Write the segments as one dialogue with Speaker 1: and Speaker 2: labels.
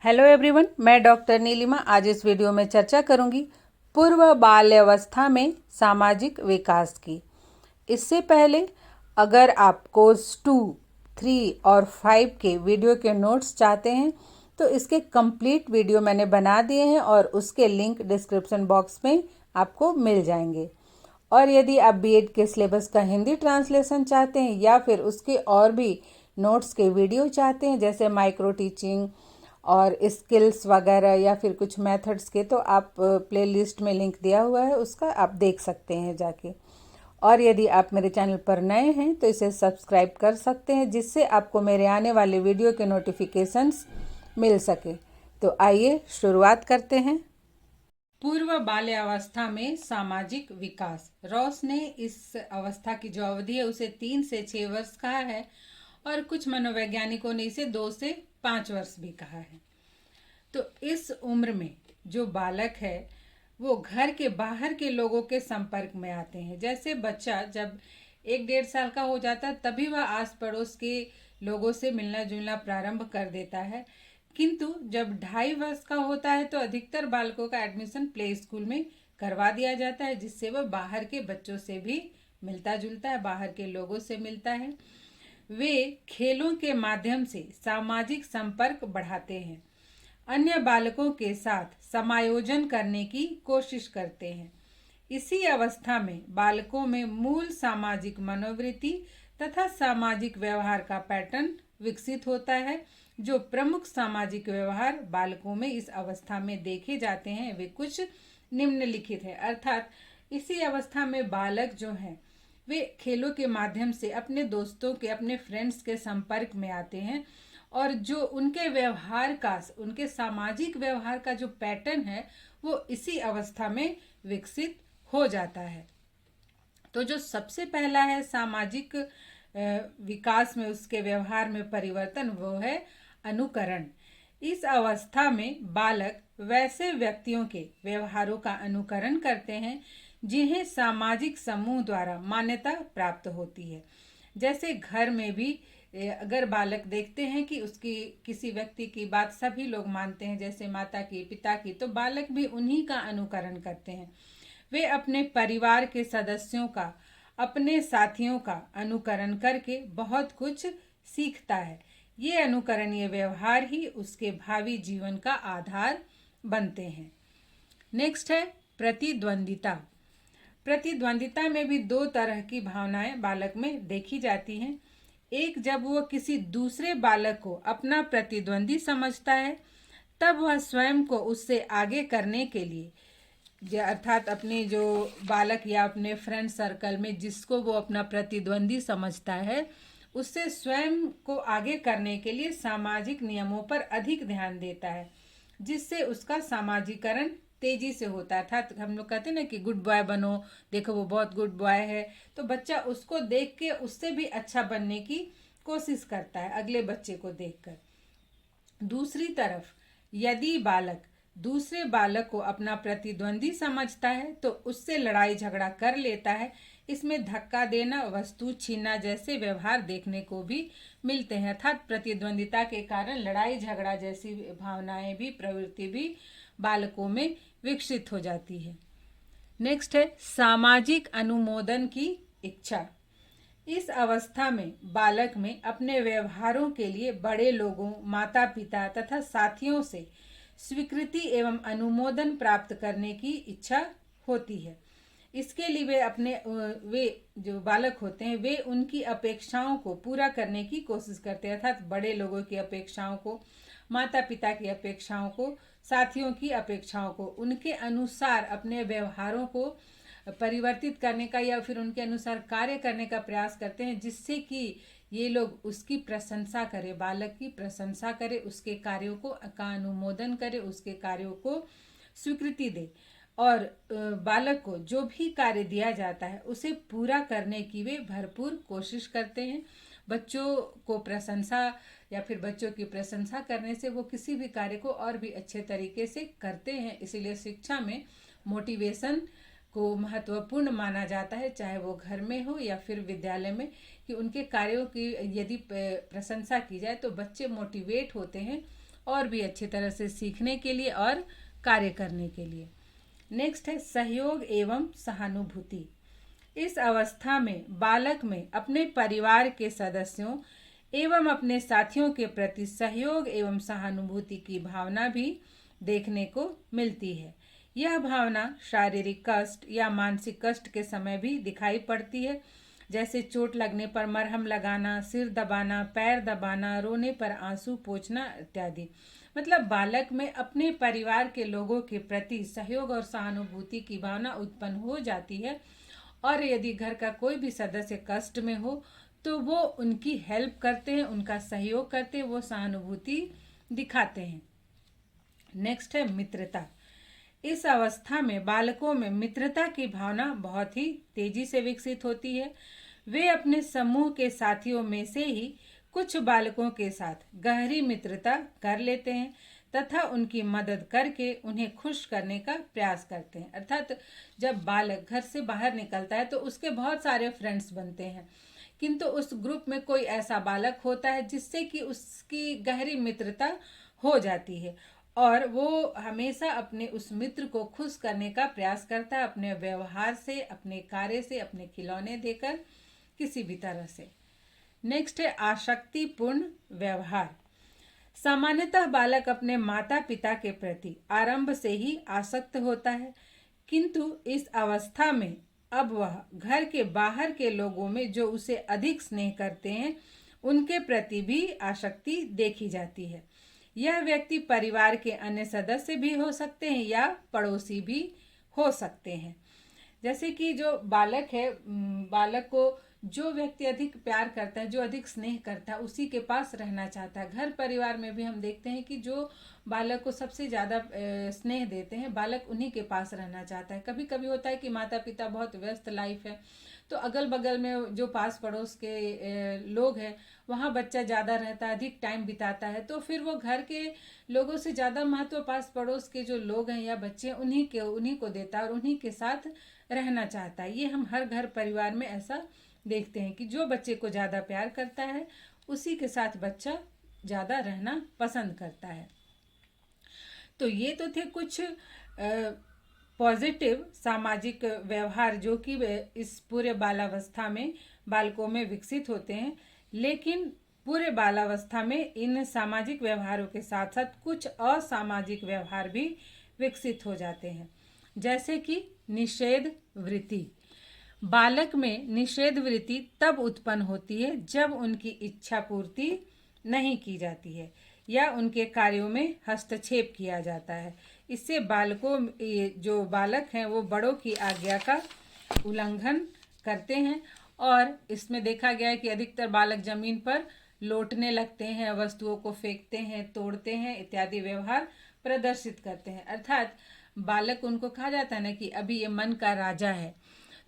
Speaker 1: Hello everyone, मैं doctor Nilima आज इस वीडियो में चर्चा करूंगी पूर्व बाल्यावस्था में सामाजिक विकास की। इससे पहले अगर आप कोर्स 2, 3 और 5 के वीडियो के नोट्स चाहते हैं तो इसके कंप्लीट वीडियो मैंने बना दिए हैं और उसके लिंक डिस्क्रिप्शन बॉक्स में आपको मिल जाएंगे। और यदि आप बीएड के सिलेबस का हिंदी ट्रांसलेशन चाहते हैं या फिर उसके और भी नोट्स के वीडियो चाहते हैं जैसे माइक्रो टीचिंग और स्किल्स वगैरह या फिर कुछ मेथड्स के, तो आप प्लेलिस्ट में लिंक दिया हुआ है, उसका आप देख सकते हैं जाके। और यदि आप मेरे चैनल पर नए हैं तो इसे सब्सक्राइब कर सकते हैं जिससे आपको मेरे आने वाले वीडियो के नोटिफिकेशंस मिल सके। तो आइए शुरुआत करते हैं। पूर्व बाल्यावस्था में सामाजिक विकास। रॉस ने इस अवस्था की जो अवधि है उसे 3 से 6 वर्ष कहा है और कुछ मनोवैज्ञानिकों ने इसे 2 से 5 वर्ष भी कहा है। तो इस उम्र में जो बालक है वो घर के बाहर के लोगों के संपर्क में आते हैं। जैसे बच्चा जब 1-1.5 साल का हो जाता है तभी वह आस पड़ोस के लोगों से मिलना जुलना प्रारंभ कर देता है, किंतु जब 2.5 वर्ष का होता है तो अधिकतर बालकों का एडमिशन प्ले स्कूल में करवा दिया जाता है, जिससे वह बाहर के बच्चों से भी मिलता जुलता है, बाहर के लोगों से मिलता है। वे खेलों के माध्यम से सामाजिक संपर्क बढ़ाते हैं, अन्य बालकों के साथ समायोजन करने की कोशिश करते हैं। इसी अवस्था में बालकों में मूल सामाजिक मनोवृत्ति तथा सामाजिक व्यवहार का पैटर्न विकसित होता है। जो प्रमुख सामाजिक व्यवहार बालकों में इस अवस्था में देखे जाते हैं वे कुछ निम्नलिखित है। अर्थात इसी अवस्था में बालक जो है वे खेलों के माध्यम से अपने दोस्तों के, अपने फ्रेंड्स के संपर्क में आते हैं और जो उनके व्यवहार का, उनके सामाजिक व्यवहार का जो पैटर्न है वो इसी अवस्था में विकसित हो जाता है। तो जो सबसे पहला है सामाजिक विकास में उसके व्यवहार में परिवर्तन, वो है अनुकरण। इस अवस्था में बालक वैसे व्यक्तियों के व्यवहारों का अनुकरण करते हैं जिन्हें सामाजिक समूह द्वारा मान्यता प्राप्त होती है। जैसे घर में भी अगर बालक देखते हैं कि उसकी किसी व्यक्ति की बात सभी लोग मानते हैं, जैसे माता की, पिता की, तो बालक भी उन्हीं का अनुकरण करते हैं। वे अपने परिवार के सदस्यों का, अपने साथियों का अनुकरण करके बहुत कुछ सीखता है। ये अनुकरणीय व्यवहार ही उसके भावी जीवन का आधार बनते हैं। नेक्स्ट है प्रतिद्वंदिता। प्रतिद्वंदिता में भी 2 तरह की भावनाएं बालक में देखी जाती हैं। एक, जब वो किसी दूसरे बालक को अपना प्रतिद्वंदी समझता है तब वह स्वयं को उससे आगे करने के लिए, अर्थात अपने जो बालक या अपने फ्रेंड सर्कल में जिसको वो अपना प्रतिद्वंदी समझता है उससे स्वयं को आगे करने के लिए सामाजिक नियमों पर अधिक ध्यान देता है, जिससे उसका सामाजिकरण तेजी से होता है। अर्थात हम लोग कहते हैं ना कि गुड बॉय बनो, देखो वो बहुत गुड बॉय है, तो बच्चा उसको देख के उससे भी अच्छा बनने की कोशिश करता है अगले बच्चे को देखकर। दूसरी तरफ यदि बालक दूसरे बालक को अपना प्रतिद्वंदी समझता है तो उससे लड़ाई झगड़ा कर लेता है। इसमें धक्का देना, वस्तु छीनना जैसे व्यवहार देखने को भी मिलते हैं। अर्थात प्रतिद्वंदिता के कारण लड़ाई झगड़ा जैसी भावनाएं भी, प्रवृत्ति भी बालकों में विकसित हो जाती है। नेक्स्ट है सामाजिक अनुमोदन की इच्छा। इस अवस्था में बालक में अपने व्यवहारों के लिए बड़े लोगों, माता पिता तथा साथियों से स्वीकृति एवं अनुमोदन प्राप्त करने की इच्छा होती है। इसके लिए वे जो बालक होते हैं वे उनकी अपेक्षाओं को पूरा करने की कोशिश करते हैं। अर्थात बड़े लोगों की अपेक्षाओं को, माता पिता की अपेक्षाओं को, साथियों की अपेक्षाओं को उनके अनुसार अपने व्यवहारों को परिवर्तित करने का या फिर उनके अनुसार कार्य करने का प्रयास करते हैं, जिससे कि ये लोग उसकी प्रशंसा करें, बालक की प्रशंसा करें, उसके कार्यों का अनुमोदन करें, उसके कार्यों को स्वीकृति दे और बालक को जो भी कार्य दिया जाता है उसे पूरा करने की वे भरपूर कोशिश करते हैं। बच्चों को प्रशंसा या फिर बच्चों की प्रशंसा करने से वो किसी भी कार्य को और भी अच्छे तरीके से करते हैं। इसीलिए शिक्षा में मोटिवेशन को महत्वपूर्ण माना जाता है, चाहे वो घर में हो या फिर विद्यालय में, कि उनके कार्यों की यदि प्रशंसा की जाए तो बच्चे मोटिवेट होते हैं और भी अच्छी तरह से सीखने के लिए और कार्य करने के लिए। नेक्स्ट है सहयोग एवं सहानुभूति। इस अवस्था में बालक में अपने परिवार के सदस्यों एवं अपने साथियों के प्रति सहयोग एवं सहानुभूति की भावना भी देखने को मिलती है। यह भावना शारीरिक कष्ट या मानसिक कष्ट के समय भी दिखाई पड़ती है, जैसे चोट लगने पर मरहम लगाना, सिर दबाना, पैर दबाना, रोने पर आंसू पोंछना इत्यादि। मतलब बालक में अपने परिवार के लोगों के प्रति सहयोग और सहानुभूति की भावना उत्पन्न हो जाती है, और यदि घर का कोई भी सदस्य कष्ट में हो तो वो उनकी हेल्प करते हैं, उनका सहयोग करते हैं, वो सहानुभूति दिखाते हैं। नेक्स्ट है मित्रता। इस अवस्था में बालकों में मित्रता की भावना बहुत ही तेजी से विकसित होती है। वे अपने समूह के साथियों में से ही कुछ बालकों के साथ गहरी मित्रता कर लेते हैं तथा उनकी मदद करके उन्हें खुश करने का प्रयास करते हैं। अर्थात जब बालक घर से बाहर निकलता है तो उसके बहुत सारे फ्रेंड्स बनते हैं, किंतु उस ग्रुप में कोई ऐसा बालक होता है जिससे कि उसकी गहरी मित्रता हो जाती है और वो हमेशा अपने उस मित्र को खुश करने का प्रयास करता है, अपने व्यवहार से, अपने कार्य से, अपने खिलौने देकर, किसी भी तरह से। नेक्स्ट है आसक्तिपूर्ण व्यवहार। सामान्यतः बालक अपने माता पिता के प्रति आरंभ से ही आसक्त होता है, किंतु इस अवस्था में अब वह घर के बाहर के लोगों में जो उसे अधिक स्नेह करते हैं उनके प्रति भी आसक्ति देखी जाती है। यह व्यक्ति परिवार के अन्य सदस्य भी हो सकते हैं या पड़ोसी भी हो सकते हैं। जैसे कि जो बालक है, बालक को जो व्यक्ति अधिक प्यार करता है, जो अधिक स्नेह करता है, उसी के पास रहना चाहता है। घर परिवार में भी हम देखते हैं कि जो बालक को सबसे ज़्यादा स्नेह देते हैं, बालक उन्हीं के पास रहना चाहता है। कभी कभी होता है कि माता पिता बहुत व्यस्त लाइफ है, तो अगल बगल में जो पास पड़ोस के लोग हैं वहाँ बच्चा ज़्यादा रहता है, अधिक टाइम बिताता है, तो फिर वो घर के लोगों से ज़्यादा महत्व पास पड़ोस के जो लोग हैं या बच्चे उन्हीं को देता है और उन्हीं के साथ रहना चाहता है। ये हम हर घर परिवार में ऐसा देखते हैं कि जो बच्चे को ज़्यादा प्यार करता है उसी के साथ बच्चा ज़्यादा रहना पसंद करता है। तो ये तो थे कुछ पॉजिटिव सामाजिक व्यवहार जो कि इस पूरे बालावस्था में बालकों में विकसित होते हैं, लेकिन पूरे बालावस्था में इन सामाजिक व्यवहारों के साथ साथ कुछ असामाजिक व्यवहार भी विकसित हो जाते हैं, जैसे कि निषेध वृत्ति। बालक में निषेध वृत्ति तब उत्पन्न होती है जब उनकी इच्छा पूर्ति नहीं की जाती है या उनके कार्यों में हस्तक्षेप किया जाता है। इससे बालकों जो बालक हैं वो बड़ों की आज्ञा का उल्लंघन करते हैं और इसमें देखा गया है कि अधिकतर बालक जमीन पर लौटने लगते हैं, वस्तुओं को फेंकते हैं, तोड़ते हैं इत्यादि व्यवहार प्रदर्शित करते हैं। अर्थात बालक, उनको कहा जाता है ना कि अभी ये मन का राजा है,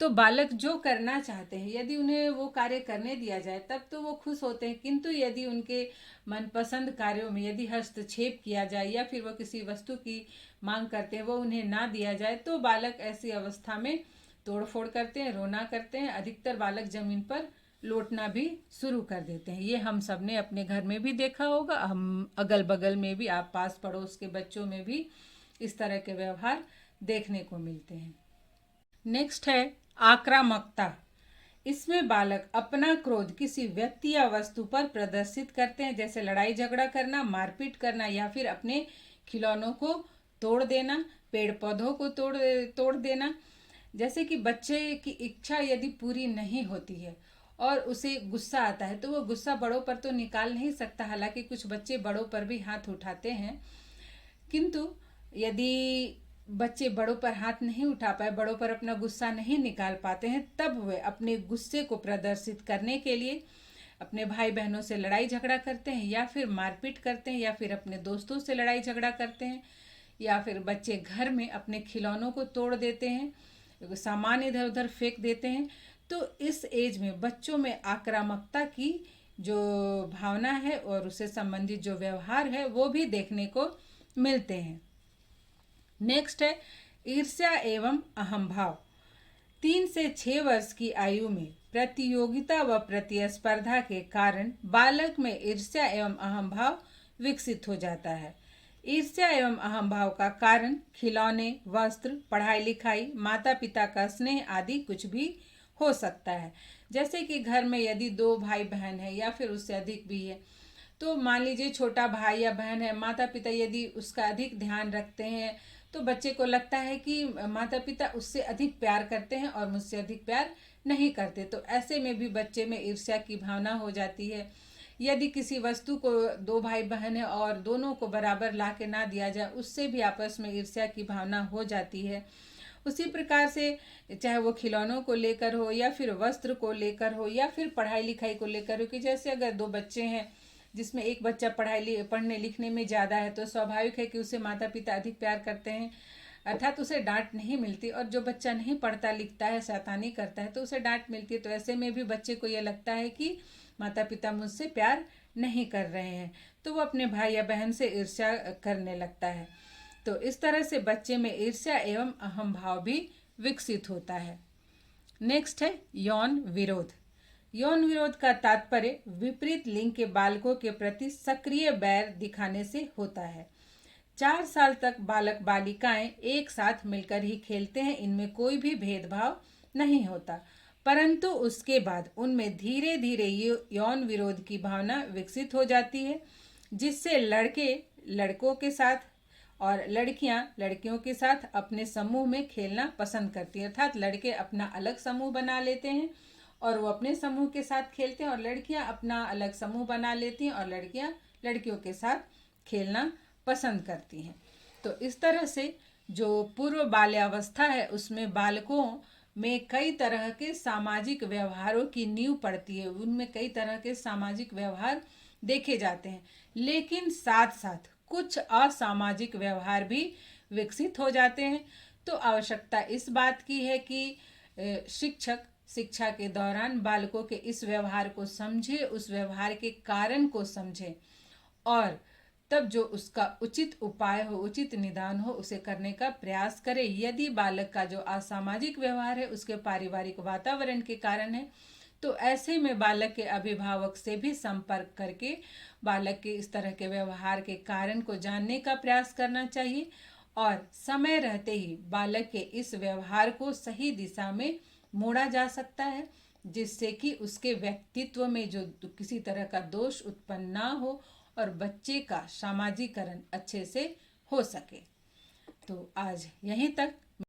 Speaker 1: तो बालक जो करना चाहते हैं यदि उन्हें वो कार्य करने दिया जाए तब तो वो खुश होते हैं, किंतु यदि उनके मनपसंद कार्यों में यदि हस्तक्षेप किया जाए या फिर वो किसी वस्तु की मांग करते हैं वो उन्हें ना दिया जाए तो बालक ऐसी अवस्था में तोड़फोड़ करते हैं, रोना करते हैं। अधिकतर बालक जमीन पर लौटना भी शुरू कर देते हैं। ये हम सब ने अपने घर में भी देखा होगा, हम अगल बगल में भी, आप पास पड़ोस के बच्चों में भी इस तरह के व्यवहार देखने को मिलते हैं। नेक्स्ट है आक्रामकता। इसमें बालक अपना क्रोध किसी व्यक्ति या वस्तु पर प्रदर्शित करते हैं, जैसे लड़ाई झगड़ा करना, मारपीट करना या फिर अपने खिलौनों को तोड़ देना, पेड़ पौधों को तोड़ देना। जैसे कि बच्चे की इच्छा यदि पूरी नहीं होती है और उसे गुस्सा आता है तो वो गुस्सा बड़ों पर तो निकाल नहीं सकता, हालांकि कुछ बच्चे बड़ों पर भी हाथ उठाते हैं, किंतु यदि बच्चे बड़ों पर हाथ नहीं उठा पाए, बड़ों पर अपना गुस्सा नहीं निकाल पाते हैं, तब वे अपने गुस्से को प्रदर्शित करने के लिए अपने भाई बहनों से लड़ाई झगड़ा करते हैं या फिर मारपीट करते हैं या फिर अपने दोस्तों से लड़ाई झगड़ा करते हैं या फिर बच्चे घर में अपने खिलौनों को तोड़ देते हैं, सामान इधर उधर फेंक देते हैं। तो इस एज में बच्चों में आक्रामकता की जो भावना है और उससे संबंधित जो व्यवहार है वो भी देखने को मिलते हैं। नेक्स्ट है ईर्ष्या एवं अहम भाव। 3 से 6 वर्ष की आयु में प्रतियोगिता व प्रतिस्पर्धा के कारण बालक में ईर्ष्या एवं अहम भाव विकसित हो जाता है। ईर्ष्या एवं अहम भाव का कारण खिलौने, वस्त्र, पढ़ाई लिखाई, माता पिता का स्नेह आदि कुछ भी हो सकता है। जैसे कि घर में यदि 2 भाई बहन है या फिर उससे अधिक भी है, तो मान लीजिए छोटा भाई या बहन है, माता पिता यदि उसका अधिक ध्यान रखते हैं तो बच्चे को लगता है कि माता पिता उससे अधिक प्यार करते हैं और मुझसे अधिक प्यार नहीं करते, तो ऐसे में भी बच्चे में ईर्ष्या की भावना हो जाती है। यदि किसी वस्तु को 2 भाई बहन है और दोनों को बराबर ला के ना दिया जाए, उससे भी आपस में ईर्ष्या की भावना हो जाती है। उसी प्रकार से चाहे वो खिलौनों को लेकर हो या फिर वस्त्र को लेकर हो या फिर पढ़ाई लिखाई को लेकर हो, कि जैसे अगर 2 बच्चे हैं जिसमें एक बच्चा पढ़ने लिखने में ज़्यादा है, तो स्वाभाविक है कि उसे माता पिता अधिक प्यार करते हैं, अर्थात उसे डांट नहीं मिलती। और जो बच्चा नहीं पढ़ता लिखता है, शैतानी करता है, तो उसे डांट मिलती है। तो ऐसे में भी बच्चे को यह लगता है कि माता पिता मुझसे प्यार नहीं कर रहे हैं, तो वो अपने भाई या बहन से ईर्ष्या करने लगता है। तो इस तरह से बच्चे में ईर्ष्या एवं अहम भाव भी विकसित होता है। नेक्स्ट है यौन विरोध। यौन विरोध का तात्पर्य विपरीत लिंग के बालकों के प्रति सक्रिय बैर दिखाने से होता है। 4 साल तक बालक बालिकाएं एक साथ मिलकर ही खेलते हैं, इनमें कोई भी भेदभाव नहीं होता, परंतु उसके बाद उनमें धीरे धीरे यौन विरोध की भावना विकसित हो जाती है, जिससे लड़के लड़कों के साथ और लड़कियां लड़कियों के साथ अपने समूह में खेलना पसंद करती हैं। अर्थात लड़के अपना अलग समूह बना लेते हैं और वो अपने समूह के साथ खेलते हैं, और लड़कियां अपना अलग समूह बना लेती हैं और लड़कियां लड़कियों के साथ खेलना पसंद करती हैं। तो इस तरह से जो पूर्व बाल्यावस्था है उसमें बालकों में कई तरह के सामाजिक व्यवहारों की नींव पड़ती है, उनमें कई तरह के सामाजिक व्यवहार देखे जाते हैं, लेकिन साथ साथ कुछ असामाजिक व्यवहार भी विकसित हो जाते हैं। तो आवश्यकता इस बात की है कि शिक्षक शिक्षा के दौरान बालकों के इस व्यवहार को समझे, उस व्यवहार के कारण को समझे और तब जो उसका उचित उपाय हो, उचित निदान हो, उसे करने का प्रयास करे। यदि बालक का जो असामाजिक व्यवहार है उसके पारिवारिक वातावरण के कारण है, तो ऐसे में बालक के अभिभावक से भी संपर्क करके बालक के इस तरह के व्यवहार के कारण को जानने का प्रयास करना चाहिए और समय रहते ही बालक के इस व्यवहार को सही दिशा में मोड़ा जा सकता है, जिससे कि उसके व्यक्तित्व में जो किसी तरह का दोष उत्पन्न ना हो और बच्चे का सामाजिकरण अच्छे से हो सके। तो आज यहीं तक।